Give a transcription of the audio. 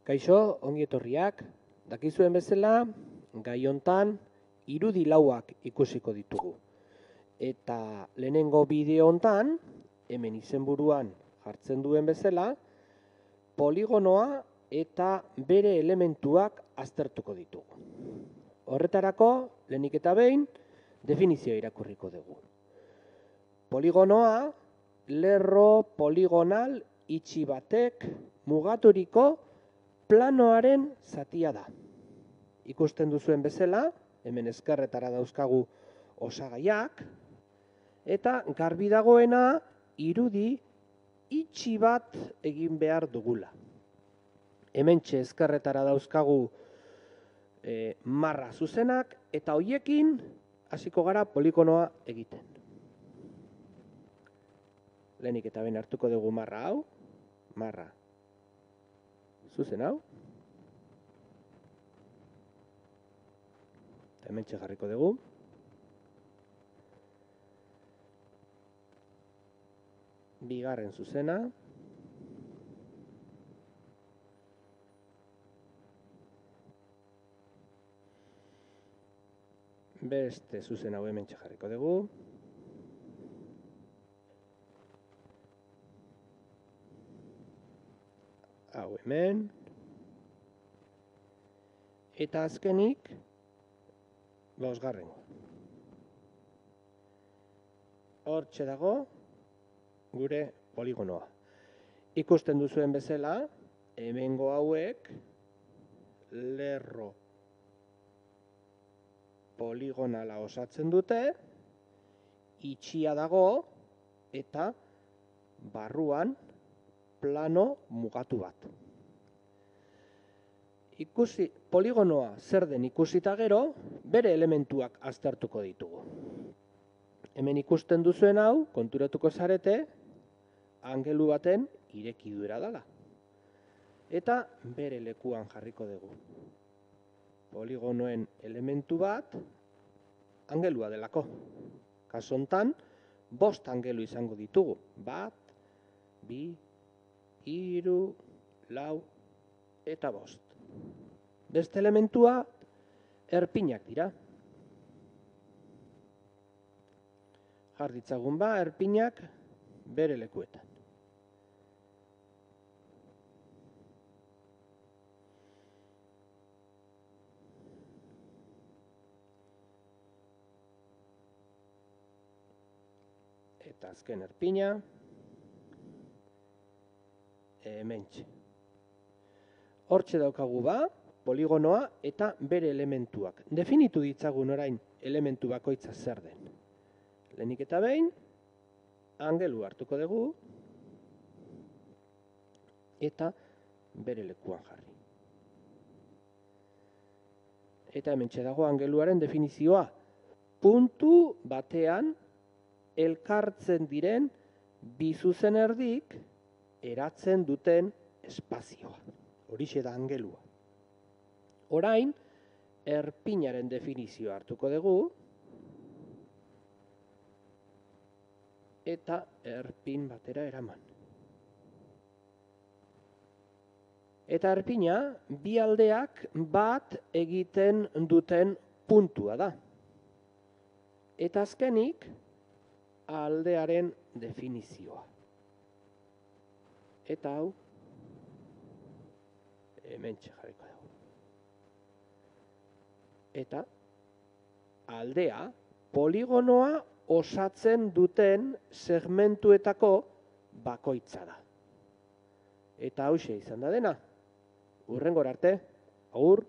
Kaixo, ongi etorriak, dakizuen bezala, gai hontan irudi lauak ikusiko ditugu. Eta lehenengo bideo hontan, hemen izenburuan jartzen duen bezala, poligonoa eta bere elementuak aztertuko ditugu. Horretarako, lehenik eta behin, definizioa irakurriko dugu. Poligonoa, lerro poligonal itxi batek mugaturiko planoaren zatia da. Ikusten duzuen bezala, hemen ezkerretara dauzkagu osagaiak, eta garbi dagoena irudi itxi bat egin behar dugula. Hementxe ezkerretara dauzkagu marra zuzenak, eta hoiekin hasiko gara poligonoa egiten. Lehenik eta behin hartuko dugu marra hau, marra zuzen hau, eta hementxe jarriko dugu. Bigarren zuzena, beste zuzen hau hementxe jarriko dugu. Hau hemen. Eta azkenik, bosgarrengo. Hortxe dago gure poligonoa. Ikusten duzuen bezala, hemengo hauek lerro poligonala osatzen dute, itxia dago eta barruan plano mugatu bat. Poligonoa zer den ikusita gero, bere elementuak aztertuko ditugu. Hemen ikusten duzuen hau, konturatuko zarete, angelu baten irekidura dela. Eta bere lekuan jarriko dugu. Poligonoen elementu bat, angelua delako. Kasu hontan, 5 angelu izango ditugu. 1, 2, 3, 4 eta 5. Beste elementua, erpinak dira. Jar ditzagun erpinak bere lekuetan. Eta azken erpina, hementxe. Hortxe daukagu poligonoa eta bere elementuak. Definitu ditzagun orain elementu bakoitza zer den. Lehenik eta behin, angelu hartuko dugu, eta bere lekuan jarri. Eta hementxe dago angeluaren definizioa. Puntu batean elkartzen diren bi zuzen erdik eratzen duten espazioa. Horixe da angelua. Orain, erpinaren definizioa hartuko dugu, eta erpin batera eraman. Eta erpina, bi aldeak bat egiten duten puntua da. Eta azkenik, aldearen definizioa. Eta hau, hementxe jarriko dugu. Eta aldea poligonoa osatzen duten segmentuetako bakoitza da. Eta hauxe izan da dena. Hurrengora arte, agur!